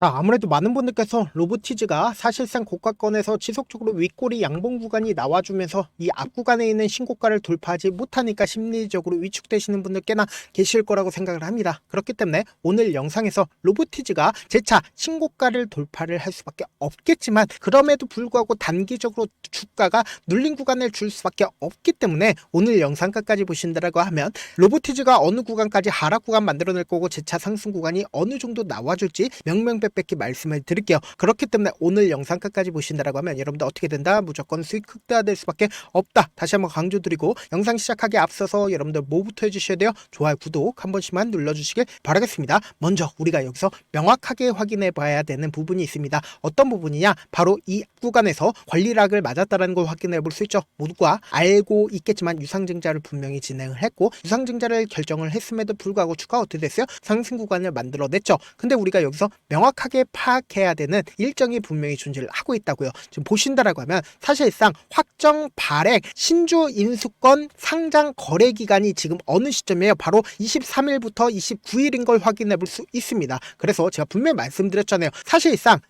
아무래도 많은 분들께서 로보티즈가 사실상 고가권에서 지속적으로 윗꼬리 양봉 구간이 나와주면서 이 앞 구간에 있는 신고가를 돌파하지 못하니까 심리적으로 위축되시는 분들 꽤나 계실 거라고 생각을 합니다. 그렇기 때문에 오늘 영상에서 로보티즈가 재차 신고가를 돌파를 할 수밖에 없겠지만, 그럼에도 불구하고 단기적으로 주가가 눌린 구간을 줄 수밖에 없기 때문에 오늘 영상 끝까지 보신다라고 하면 로보티즈가 어느 구간까지 하락 구간 만들어낼 거고 재차 상승 구간이 어느 정도 나와줄지 명명백백히 말씀을 드릴게요. 그렇기 때문에 오늘 영상 끝까지 보신다라고 하면 여러분들 어떻게 된다? 무조건 수익 극대화될 수밖에 없다. 다시 한번 강조드리고, 영상 시작하기에 앞서서 여러분들 뭐부터 해주셔야 돼요? 좋아요, 구독 한 번씩만 눌러주시길 바라겠습니다. 먼저 우리가 여기서 명확하게 확인해 봐야 되는 부분이 있습니다. 어떤 부분이냐? 바로 이 구간에서 권리락을 맞았다는 걸 확인해 볼 수 있죠. 모두가 알고 있겠지만 유상증자를 분명히 진행을 했고, 유상증자를 결정을 했음에도 불구하고 주가가 어떻게 됐어요? 상승 구간을 만들어냈죠. 근데 우리가 여기서 명확하게 파악해야 되는 일정이 분명히 존재를 하고 있다고요. 지금 보신다라고 하면 사실상 확정 발행 신주 인수권 상장 거래 기간이 지금 어느 시점이에요? 바로 23일부터 29일인 걸 확인해 볼 수 있습니다. 그래서 제가 분명히 말씀드렸잖아요. 사실상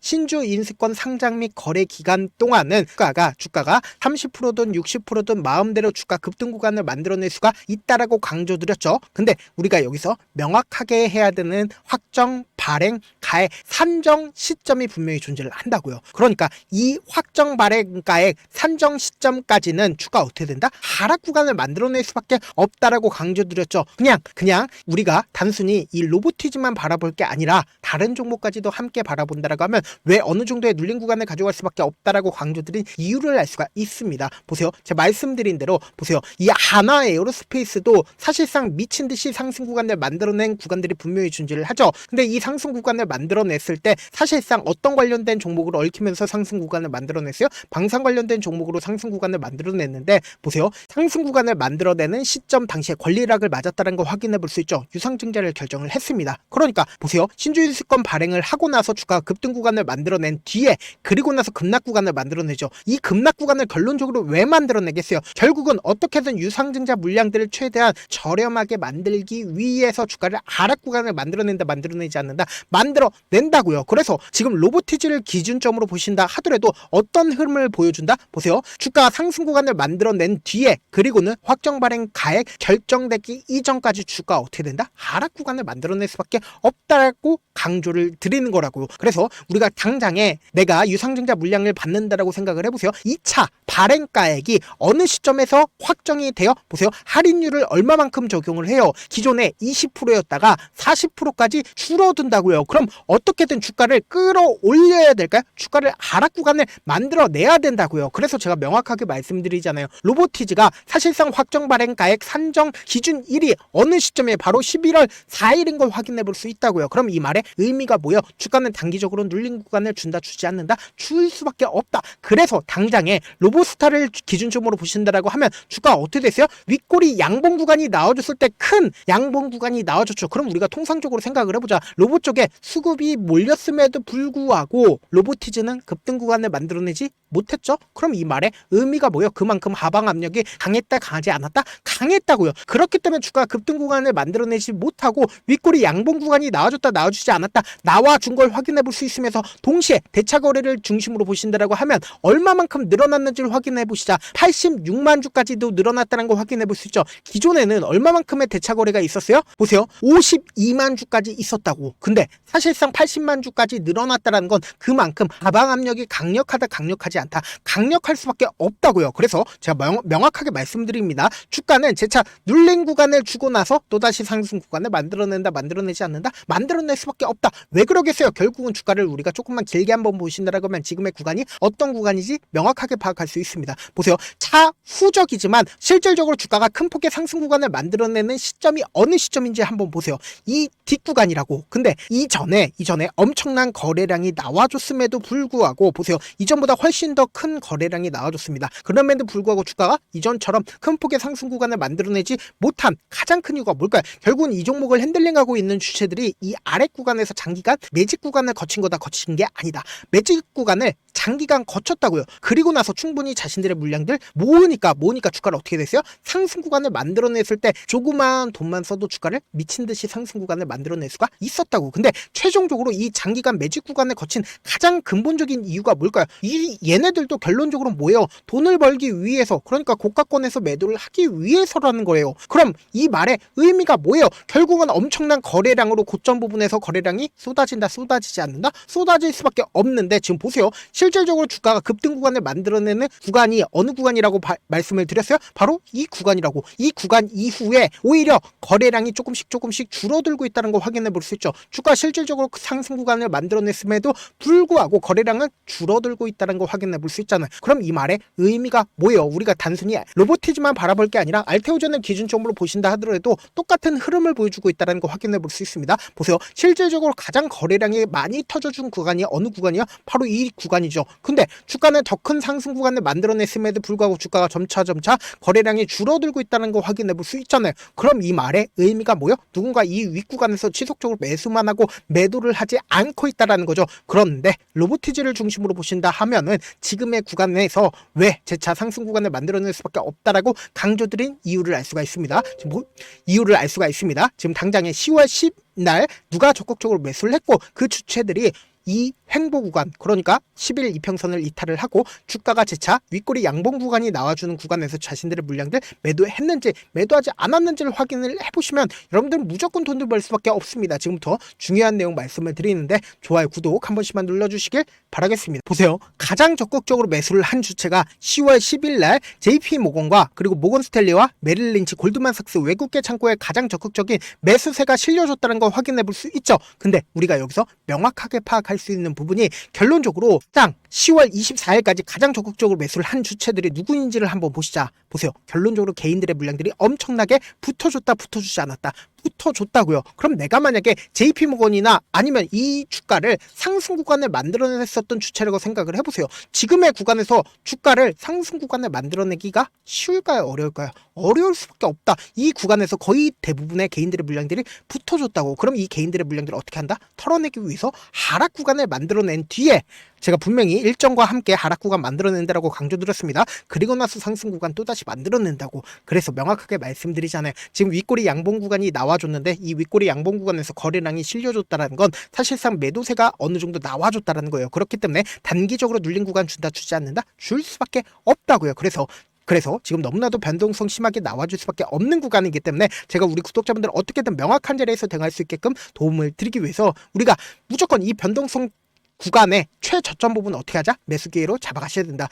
신주 인수권 상장 및 거래 기간 동안은 주가가 30%든 60%든 마음대로 주가 급등 구간을 만들어낼 수가 있다라고 강조드렸죠. 근데 우리가 여기서 명확하게 해야 되는 확정 발행 가액 산정 시점이 분명히 존재를 한다고요. 그러니까 이 확정 발행 가액 산정 시점까지는 주가 어떻게 된다? 하락 구간을 만들어낼 수밖에 없다라고 강조드렸죠. 그냥 우리가 단순히 이 로보티즈만 바라볼 게 아니라 다른 종목까지도 함께 바라본다라고 하면 왜 어느 정도의 눌린 구간을 가져갈 수밖에 없다라고 강조드린 이유를 알 수가 있습니다. 보세요. 제가 말씀드린 대로 보세요. 이 하나 에어로스페이스도 사실상 미친 듯이 상승 구간을 만들어낸 구간들이 분명히 존재를 하죠. 근데 이 상승 구간을 만들어냈을 때 사실상 어떤 관련된 종목으로 얽히면서 상승 구간을 만들어냈어요? 방산 관련된 종목으로 상승 구간을 만들어냈는데, 보세요. 상승 구간을 만들어내는 시점 당시에 권리락을 맞았다는 걸 확인해 볼 수 있죠. 유상증자를 결정을 했습니다. 그러니까 보세요. 신주인수권 발행을 하고 나서 주가가 급등 구간을 만들어낸 뒤에, 그리고 나서 급락 구간을 만들어내죠. 이 급락 구간을 결론적으로 왜 만들어내겠어요? 결국은 어떻게든 유상증자 물량들을 최대한 저렴하게 만들기 위해서 주가를 하락 구간을 만들어내지 않는다? 만들어낸다고요. 그래서 지금 로보티즈를 기준점으로 보신다 하더라도 어떤 흐름을 보여준다? 보세요. 주가 상승 구간을 만들어낸 뒤에, 그리고는 확정 발행 가액 결정되기 이전까지 주가 어떻게 된다? 하락 구간을 만들어낼 수밖에 없다고 강조를 드리는 거라고요. 그래서 우리가 당장에 내가 유상증자 물량을 받는다라고 생각을 해보세요. 2차 발행 가액이 어느 시점에서 확정이 돼요? 보세요. 할인율을 얼마만큼 적용을 해요? 기존에 20%였다가 40%까지 줄어든다고요. 그럼 어떻게든 주가를 끌어올려야 될까요? 주가를 하락 구간을 만들어내야 된다고요. 그래서 제가 명확하게 말씀드리잖아요. 로보티즈가 사실상 확정 발행 가액 산정 기준일이 어느 시점에 바로 11월 4일인 걸 확인해 볼 수 있다고요. 그럼 이 말의 의미가 뭐예요? 주가는 단기적으로 눌린 구간을 준다, 주지 않는다? 줄 수밖에 없다. 그래서 당장에 로보스타를 기준점으로 보신다라고 하면 주가 어떻게 됐어요? 윗꼬리 양봉 구간이 나와줬을 때 큰 양봉 구간이 나와줬죠. 그럼 우리가 통상적으로 생각을 해보자. 로봇 쪽에 수급이 몰렸음에도 불구하고 로보티즈는 급등 구간을 만들어내지 못했죠? 그럼 이 말의 의미가 뭐예요? 그만큼 하방 압력이 강했다, 강하지 않았다? 강했다고요. 그렇기 때문에 주가 급등 구간을 만들어내지 못하고 윗꼬리 양봉 구간이 나와줬다, 나와주지 않았다, 나와준 걸 확인해 볼 수 있으면서 동시에 대차 거래를 중심으로 보신다라고 하면 얼마만큼 늘어났는지를 확인해 보시자. 86만 주까지도 늘어났다는 걸 확인해 볼 수 있죠. 기존에는 얼마만큼의 대차 거래가 있었어요? 보세요. 52만 주까지 있었다고. 근데 사실상 80만 주까지 늘어났다는 건 그만큼 하방 압력이 강력하다, 강력하지 않다, 강력할 수밖에 없다고요. 그래서 제가 명확하게 말씀드립니다. 주가는 재차 눌린 구간을 주고 나서 또다시 상승 구간을 만들어낸다, 만들어내지 않는다? 만들어낼 수밖에 없다. 왜 그러겠어요? 결국은 주가를 우리가 조금만 길게 한번 보신다라고 하면 지금의 구간이 어떤 구간인지 명확하게 파악할 수 있습니다. 보세요. 차후적이지만 실질적으로 주가가 큰 폭의 상승 구간을 만들어내는 시점이 어느 시점인지 한번 보세요. 이 뒷구간이라고. 근데 이전에 엄청난 거래량이 나와줬음에도 불구하고 보세요. 이전보다 훨씬 더 큰 거래량이 나와줬습니다. 그럼에도 불구하고 주가가 이전처럼 큰 폭의 상승 구간을 만들어내지 못한 가장 큰 이유가 뭘까요? 결국은 이 종목을 핸들링하고 있는 주체들이 이 아래 구간에서 장기간 매직 구간을 거친 거다, 거친 게 아니다. 매직 구간을 장기간 거쳤다고요. 그리고 나서 충분히 자신들의 물량들 모으니까 주가를 어떻게 됐어요? 상승 구간을 만들어냈을 때 조그만 돈만 써도 주가를 미친 듯이 상승 구간을 만들어낼 수가 있었다고. 근데 최종적으로 이 장기간 매집 구간을 거친 가장 근본적인 이유가 뭘까요? 얘네들도 결론적으로 뭐예요? 돈을 벌기 위해서, 그러니까 고가권에서 매도를 하기 위해서라는 거예요. 그럼 이 말의 의미가 뭐예요? 결국은 엄청난 거래량으로 고점 부분에서 거래량이 쏟아진다, 쏟아지지 않는다? 쏟아질 수밖에 없는데 지금 보세요. 실질적으로 주가가 급등 구간을 만들어내는 구간이 어느 구간이라고 말씀을 드렸어요? 바로 이 구간이라고. 이 구간 이후에 오히려 거래량이 조금씩 줄어들고 있다는 걸 확인해 볼 수 있죠. 주가 실질적으로 상승 구간을 만들어냈음에도 불구하고 거래량은 줄어들고 있다는 걸 확인해 볼 수 있잖아요. 그럼 이 말의 의미가 뭐예요? 우리가 단순히 로보티즈만 바라볼 게 아니라 알테오젠을 기준점으로 보신다 하더라도 똑같은 흐름을 보여주고 있다는 걸 확인해 볼 수 있습니다. 보세요. 실질적으로 가장 거래량이 많이 터져준 구간이 어느 구간이야? 바로 이 구간이죠. 근데 주가는 더 큰 상승 구간을 만들어냈음에도 불구하고 주가가 점차 거래량이 줄어들고 있다는 걸 확인해 볼 수 있잖아요. 그럼 이 말의 의미가 뭐요? 누군가 이 윗구간에서 지속적으로 매수만 하고 매도를 하지 않고 있다는 거죠. 그런데 로보티즈를 중심으로 보신다 하면은 지금의 구간에서 왜 재차 상승 구간을 만들어낼 수밖에 없다라고 강조드린 이유를 알 수가 있습니다. 지금 당장에 10월 10날 누가 적극적으로 매수를 했고 그 주체들이 이 횡보 구간, 그러니까 10일 이평선을 이탈을 하고 주가가 재차 윗꼬리 양봉 구간이 나와주는 구간에서 자신들의 물량들 매도했는지 매도하지 않았는지를 확인을 해보시면 여러분들은 무조건 돈을 벌 수밖에 없습니다. 지금부터 중요한 내용 말씀을 드리는데 좋아요, 구독 한 번씩만 눌러주시길 바라겠습니다. 보세요. 가장 적극적으로 매수를 한 주체가 10월 10일 날 JP모건과 그리고 모건스탠리와 메릴린치, 골드만삭스 외국계 창고에 가장 적극적인 매수세가 실려줬다는 걸 확인해 볼 수 있죠. 근데 우리가 여기서 명확하게 파악할 수 있는 부분이 결론적으로 딱 10월 24일까지 가장 적극적으로 매수를 한 주체들이 누구인지를 한번 보시자. 보세요. 결론적으로 개인들의 물량들이 엄청나게 붙어줬다, 붙어주지 않았다. 붙어줬다고요. 그럼 내가 만약에 JP모건이나 아니면 이 주가를 상승 구간을 만들어냈었던 주체라고 생각을 해보세요. 지금의 구간에서 주가를 상승 구간을 만들어내기가 쉬울까요? 어려울까요? 어려울 수밖에 없다. 이 구간에서 거의 대부분의 개인들의 물량들이 붙어줬다고. 그럼 이 개인들의 물량들을 어떻게 한다? 털어내기 위해서 하락 구간을 만들어낸 뒤에 제가 분명히 일정과 함께 하락 구간 만들어낸다라고 강조드렸습니다. 그리고 나서 상승 구간 또다시 만들어낸다고. 그래서 명확하게 말씀드리잖아요. 지금 윗꼬리 양봉 구간이 나와줬는데 이 윗꼬리 양봉 구간에서 거래량이 실려줬다는 건 사실상 매도세가 어느 정도 나와줬다는 거예요. 그렇기 때문에 단기적으로 눌린 구간 준다, 주지 않는다? 줄 수밖에 없다고요. 그래서 지금 너무나도 변동성 심하게 나와줄 수밖에 없는 구간이기 때문에 제가 우리 구독자분들 어떻게든 명확한 자리에서 대응할 수 있게끔 도움을 드리기 위해서 우리가 무조건 이 변동성 구간의 최저점 부분 어떻게 하자? 매수 기회로 잡아가셔야 된다.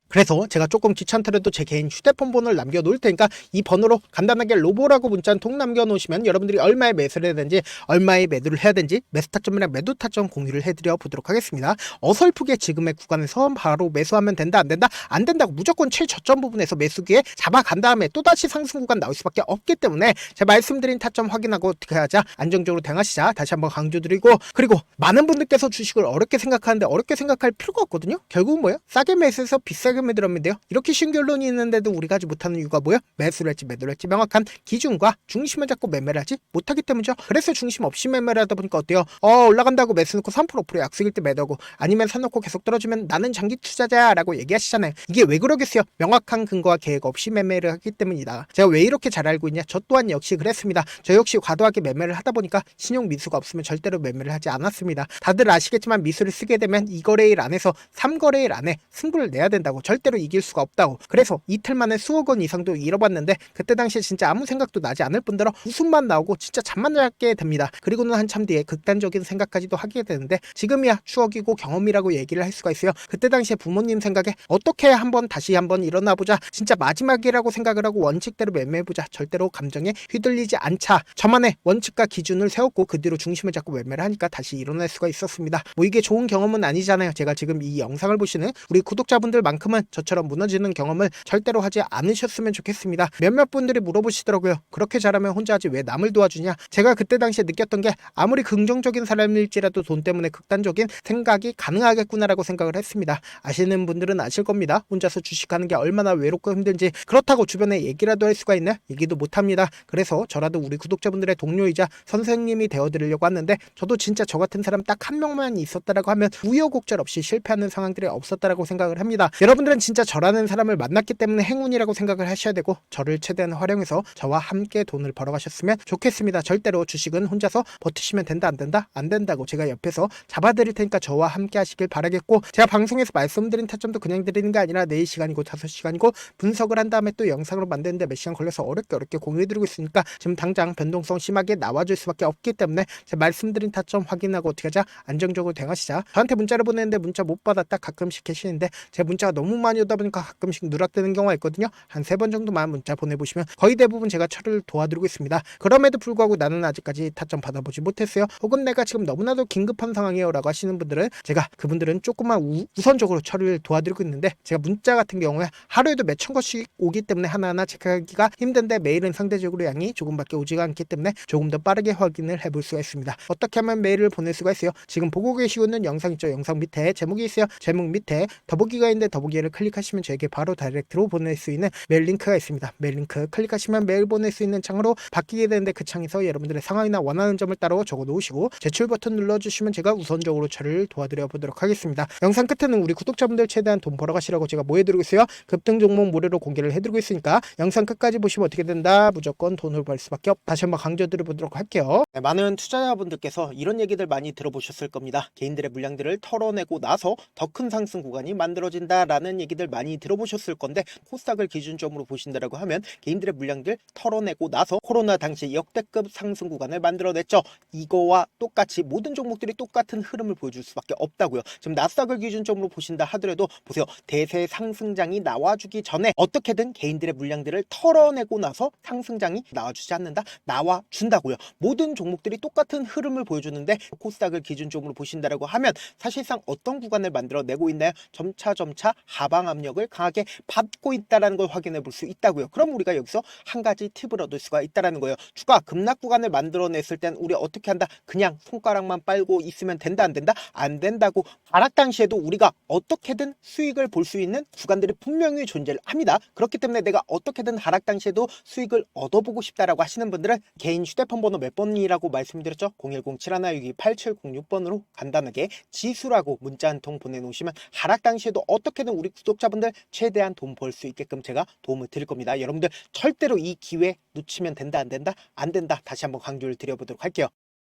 그래서 제가 조금 귀찮더라도 제 개인 휴대폰 번호를 남겨놓을 테니까 이 번호로 간단하게 로보라고 문자 한 통 남겨놓으시면 여러분들이 얼마에 매수를 해야 되는지 얼마에 매도를 해야 되는지 매수 타점이랑 매도 타점 공유를 해드려 보도록 하겠습니다. 어설프게 지금의 구간에서 바로 매수하면 된다, 안 된다? 안 된다고. 무조건 최저점 부분에서 매수기에 잡아간 다음에 또다시 상승 구간 나올 수밖에 없기 때문에 제가 말씀드린 타점 확인하고 어떻게 하자? 안정적으로 대응하시자. 다시 한번 강조드리고, 그리고 많은 분들께서 주식을 어렵게 생각하는데 어렵게 생각할 필요가 없거든요. 결국은 뭐예요? 싸게 매수해서 비싸게 매도를 하면 돼요. 이렇게 쉬운 결론이 있는데도 우리가 하지 못하는 이유가 뭐예요? 매수를 할지 매도를 할지 명확한 기준과 중심을 잡고 매매를 하지 못하기 때문이죠. 그래서 중심 없이 매매를 하다 보니까 어때요? 올라간다고 매수 놓고 3% 5% 약속일 때 매도하고, 아니면 사놓고 계속 떨어지면 나는 장기 투자자야 라고 얘기하시잖아요. 이게 왜 그러겠어요? 명확한 근거와 계획 없이 매매를 하기 때문이다. 제가 왜 이렇게 잘 알고 있냐? 저 또한 역시 그랬습니다. 저 역시 과도하게 매매를 하다 보니까 신용 미수가 없으면 절대로 매매를 하지 않았습니다. 다들 아시겠지만 미수를 쓰게 되면 2거래일 안에서 3거래일 안에 승부를 내야 된다고. 절대로 이길 수가 없다고. 그래서 이틀 만에 수억 원 이상도 잃어봤는데 그때 당시에 진짜 아무 생각도 나지 않을 뿐더러 웃음만 나오고 진짜 잠만 자게 됩니다. 그리고는 한참 뒤에 극단적인 생각까지도 하게 되는데 지금이야 추억이고 경험이라고 얘기를 할 수가 있어요. 그때 당시에 부모님 생각에 어떻게 다시 한번 일어나보자, 진짜 마지막이라고 생각을 하고 원칙대로 매매해보자, 절대로 감정에 휘둘리지 않자, 저만의 원칙과 기준을 세웠고 그 뒤로 중심을 잡고 매매를 하니까 다시 일어날 수가 있었습니다. 뭐 이게 좋은 경험은 아니잖아요. 제가 지금 이 영상을 보시는 우리 구독자분들만큼은 그만큼은 저처럼 무너지는 경험을 절대로 하지 않으셨으면 좋겠습니다. 몇몇 분들이 물어보시더라고요. 그렇게 잘하면 혼자 하지 왜 남을 도와주냐. 제가 그때 당시에 느꼈던 게 아무리 긍정적인 사람일지라도 돈 때문에 극단적인 생각이 가능하겠구나라고 생각을 했습니다. 아시는 분들은 아실 겁니다. 혼자서 주식하는 게 얼마나 외롭고 힘든지. 그렇다고 주변에 얘기라도 할 수가 있나? 얘기도 못합니다. 그래서 저라도 우리 구독자분들의 동료이자 선생님이 되어드리려고 하는데, 저도 진짜 저 같은 사람 딱 한 명만 있었다라고 하면 우여곡절 없이 실패하는 상황들이 없었다라고 생각을 합니다. 여러분들은 진짜 저라는 사람을 만났기 때문에 행운이라고 생각을 하셔야 되고, 저를 최대한 활용해서 저와 함께 돈을 벌어가셨으면 좋겠습니다. 절대로 주식은 혼자서 버티시면 된다 안 된다? 안 된다고 제가 옆에서 잡아드릴 테니까 저와 함께 하시길 바라겠고, 제가 방송에서 말씀드린 타점도 그냥 드리는 게 아니라 4시간이고 5시간이고 분석을 한 다음에 또 영상으로 만드는데 몇 시간 걸려서 어렵게 공유해드리고 있으니까 지금 당장 변동성 심하게 나와줄 수밖에 없기 때문에 제가 말씀드린 타점 확인하고 어떻게 하자? 안정적으로 대응하시자. 저한테 문자를 보내는데 문자 못 받았다 가끔씩 계시는데, 제 문자가 너무 많이 오다 보니까 가끔씩 누락되는 경우가 있거든요. 한 3번 정도만 문자 보내보시면 거의 대부분 제가 처리를 도와드리고 있습니다. 그럼에도 불구하고 나는 아직까지 타점 받아보지 못했어요, 혹은 내가 지금 너무나도 긴급한 상황이에요 라고 하시는 분들은 제가 그분들은 조금만 우선적으로 처리를 도와드리고 있는데, 제가 문자 같은 경우에 하루에도 몇천 건씩 오기 때문에 하나하나 체크하기가 힘든데, 메일은 상대적으로 양이 조금밖에 오지가 않기 때문에 조금 더 빠르게 확인을 해볼 수가 있습니다. 어떻게 하면 메일을 보낼 수가 있어요? 지금 보고 계시고 있는 영상 있죠? 영상 밑에 제목이 있어요. 제목 밑에 더보기가 있는데 더보기를 클릭하시면 저에게 바로 다이렉트로 보낼 수 있는 메일 링크가 있습니다. 메일 링크 클릭하시면 메일 보낼 수 있는 창으로 바뀌게 되는데, 그 창에서 여러분들의 상황이나 원하는 점을 따로 적어 놓으시고 제출 버튼 눌러주시면 제가 우선적으로 처리를 도와드려 보도록 하겠습니다. 영상 끝에는 우리 구독자분들 최대한 돈 벌어가시라고 제가 뭐 해드리고 있어요? 급등 종목 무료로 공개를 해드리고 있으니까 영상 끝까지 보시면 어떻게 된다? 무조건 돈을 벌 수밖에 없다. 다시 한번 강조드려 보도록 할게요. 네, 많은 투자자분들께서 이런 얘기들 많이 들어보셨을 겁니다. 개인들의 물량들을 털어내고 나서 더 큰 상승 구간이 만들어진다라는 얘기들 많이 들어보셨을 건데, 코스닥을 기준점으로 보신다라고 하면 개인들의 물량들 털어내고 나서 코로나 당시 역대급 상승 구간을 만들어냈죠. 이거와 똑같이 모든 종목들이 똑같은 흐름을 보여줄 수밖에 없다고요. 지금 나스닥을 기준점으로 보신다 하더라도 보세요. 대세 상승장이 나와주기 전에 어떻게든 개인들의 물량들을 털어내고 나서 상승장이 나와주지 않는다? 나와준다고요. 모든 종목들이 똑같은 흐름을 보여주는데, 코스닥을 기준점으로 보신다라고 하면 사실상 어떤 구간을 만들어내고 있나요? 점차 하방 압력을 강하게 받고 있다는 걸 확인해 볼 수 있다고요. 그럼 우리가 여기서 한 가지 팁을 얻을 수가 있다는 거예요. 주가 급락 구간을 만들어냈을 땐 우리 어떻게 한다? 그냥 손가락만 빨고 있으면 된다 안 된다? 안 된다고. 하락 당시에도 우리가 어떻게든 수익을 볼 수 있는 구간들이 분명히 존재를 합니다. 그렇기 때문에 내가 어떻게든 하락 당시에도 수익을 얻어보고 싶다라고 하시는 분들은 개인 휴대폰 번호 몇 번이라고 말씀드렸죠? 010-7162-8706번으로 간단하게 지수라고 문자 한 통 보내놓으시면 하락 당시에도 어떻게든 우리 구독자분들 최대한 돈 벌 수 있게끔 제가 도움을 드릴 겁니다. 여러분들 절대로 이 기회 놓치면 된다 안 된다? 안 된다. 다시 한번 강조를 드려보도록 할게요.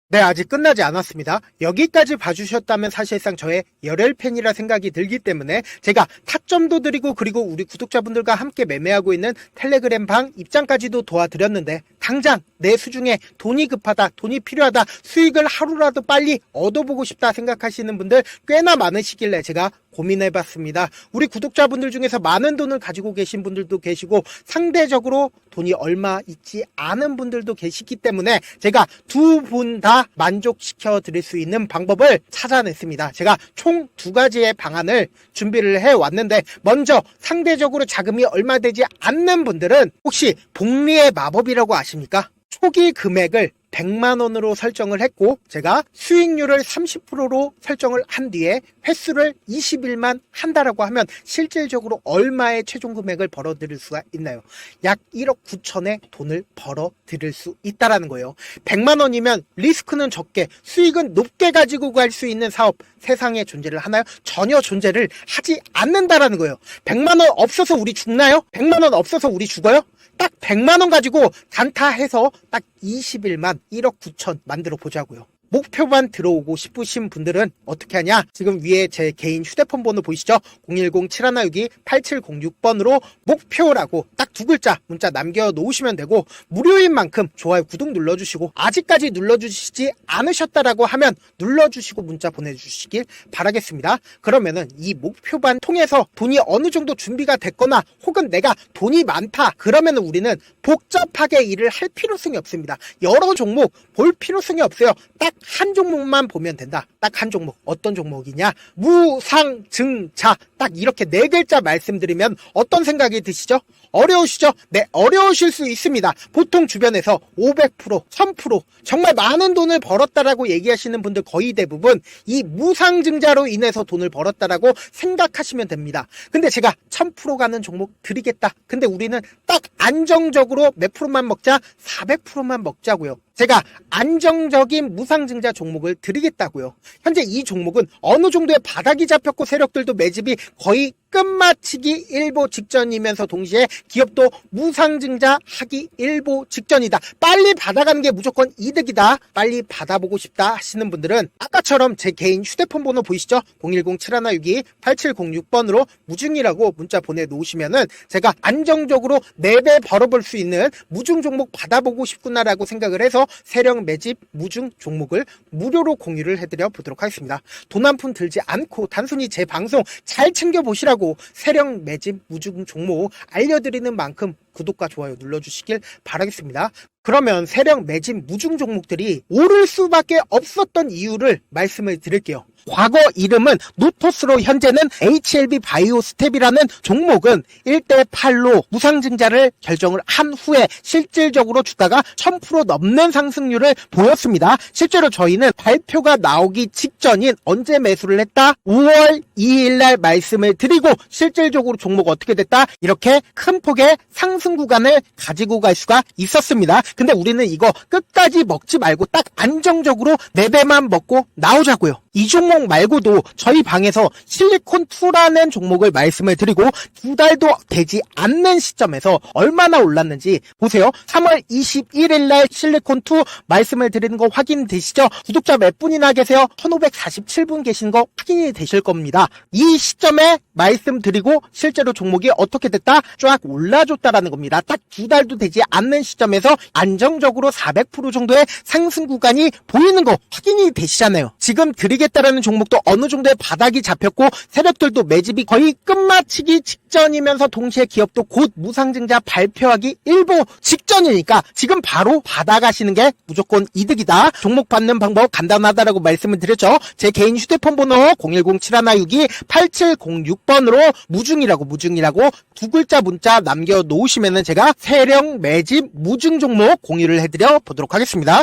네, 아직 끝나지 않았습니다. 여기까지 봐주셨다면 사실상 저의 열혈팬이라 생각이 들기 때문에 제가 타점도 드리고, 그리고 우리 구독자분들과 함께 매매하고 있는 텔레그램 방 입장까지도 도와드렸는데, 당장 내 수중에 돈이 급하다, 돈이 필요하다, 수익을 하루라도 빨리 얻어보고 싶다 생각하시는 분들 꽤나 많으시길래 제가 고민해봤습니다. 우리 구독자분들 중에서 많은 돈을 가지고 계신 분들도 계시고, 상대적으로 돈이 얼마 있지 않은 분들도 계시기 때문에 제가 두 분 다 만족시켜 드릴 수 있는 방법을 찾아냈습니다. 제가 총 2가지의 방안을 준비를 해왔는데, 먼저 상대적으로 자금이 얼마 되지 않는 분들은 혹시 복리의 마법이라고 아십니까? 초기 금액을 100만원으로 설정을 했고, 제가 수익률을 30%로 설정을 한 뒤에 횟수를 20일만 한다라고 하면 실질적으로 얼마의 최종 금액을 벌어들일 수가 있나요? 약 1억 9천의 돈을 벌어들일 수 있다라는 거예요. 100만원이면 리스크는 적게 수익은 높게 가지고 갈 수 있는 사업, 세상에 존재를 하나요? 전혀 존재를 하지 않는다라는 거예요. 100만원 없어서 우리 죽나요? 100만원 없어서 우리 죽어요? 딱 100만원 가지고 단타해서 딱 20일만 1억 9천 만들어 보자고요. 목표만 들어오고 싶으신 분들은 어떻게 하냐? 지금 위에 제 개인 휴대폰 번호 보이시죠? 010-7162-8706번으로 목표라고 딱 2글자 문자 남겨놓으시면 되고, 무료인 만큼 좋아요, 구독 눌러주시고, 아직까지 눌러주시지 않으셨다라고 하면 눌러주시고 문자 보내주시길 바라겠습니다. 그러면은 이 목표반 통해서 돈이 어느 정도 준비가 됐거나, 혹은 내가 돈이 많다 그러면은 우리는 복잡하게 일을 할 필요성이 없습니다. 여러 종목 볼 필요성이 없어요. 딱 한 종목만 보면 된다. 딱 한 종목. 어떤 종목이냐? 무상증자. 딱 이렇게 네 글자 말씀드리면 어떤 생각이 드시죠? 어려우시죠? 네, 어려우실 수 있습니다. 보통 주변에서 500%, 1000% 정말 많은 돈을 벌었다라고 얘기하시는 분들 거의 대부분 이 무상증자로 인해서 돈을 벌었다라고 생각하시면 됩니다. 근데 제가 1000% 가는 종목 드리겠다. 근데 우리는 딱 안정적으로 몇 프로만 먹자? 400%만 먹자고요. 제가 안정적인 무상증자 종목을 드리겠다고요. 현재 이 종목은 어느 정도의 바닥이 잡혔고 세력들도 매집이 거의 끝마치기 일보 직전이면서 동시에 기업도 무상증자 하기 일보 직전이다. 빨리 받아가는 게 무조건 이득이다. 빨리 받아보고 싶다 하시는 분들은 아까처럼 제 개인 휴대폰 번호 보이시죠? 010-7162-8706번으로 무중이라고 문자 보내놓으시면은 제가 안정적으로 4배 벌어볼 수 있는 무중 종목 받아보고 싶구나라고 생각을 해서 세력 매집 무중 종목을 무료로 공유를 해드려 보도록 하겠습니다. 돈 한 푼 들지 않고 단순히 제 방송 잘 챙겨보시라고 세력 매집 무중 종목 알려드리는 만큼 구독과 좋아요 눌러주시길 바라겠습니다. 그러면 세력 매집 무중 종목들이 오를 수밖에 없었던 이유를 말씀을 드릴게요. 과거 이름은 노토스로 현재는 HLB 바이오 스텝이라는 종목은 1대8로 무상증자를 결정을 한 후에 실질적으로 주가가 1000% 넘는 상승률을 보였습니다. 실제로 저희는 발표가 나오기 직전인 언제 매수를 했다? 5월 2일 날 말씀을 드리고 실질적으로 종목 어떻게 됐다? 이렇게 큰 폭의 상승 구간을 가지고 갈 수가 있었습니다. 근데 우리는 이거 끝까지 먹지 말고 딱 안정적으로 4배만 먹고 나오자고요. 이 종목 말고도 저희 방에서 실리콘2라는 종목을 말씀을 드리고 2달도 되지 않는 시점에서 얼마나 올랐는지 보세요. 3월 21일 날 실리콘2 말씀을 드리는 거 확인되시죠? 구독자 몇 분이나 계세요? 1547분 계신 거 확인이 되실 겁니다. 이 시점에 말씀드리고 실제로 종목이 어떻게 됐다? 쫙 올라줬다라는 겁니다. 딱 2달도 되지 않는 시점에서 안정적으로 400% 정도의 상승 구간이 보이는 거 확인이 되시잖아요. 지금 드리겠다라는 종목도 어느 정도의 바닥이 잡혔고 세력들도 매집이 거의 끝마치기 직전이면서 동시에 기업도 곧 무상증자 발표하기 일보 직전이니까 지금 바로 받아가시는 게 무조건 이득이다. 종목 받는 방법 간단하다라고 말씀을 드렸죠. 제 개인 휴대폰 번호 010-7162-8706번으로 무중이라고 두 글자 문자 남겨놓으시면은 제가 세력 매집 무중 종목 공유를 해드려 보도록 하겠습니다.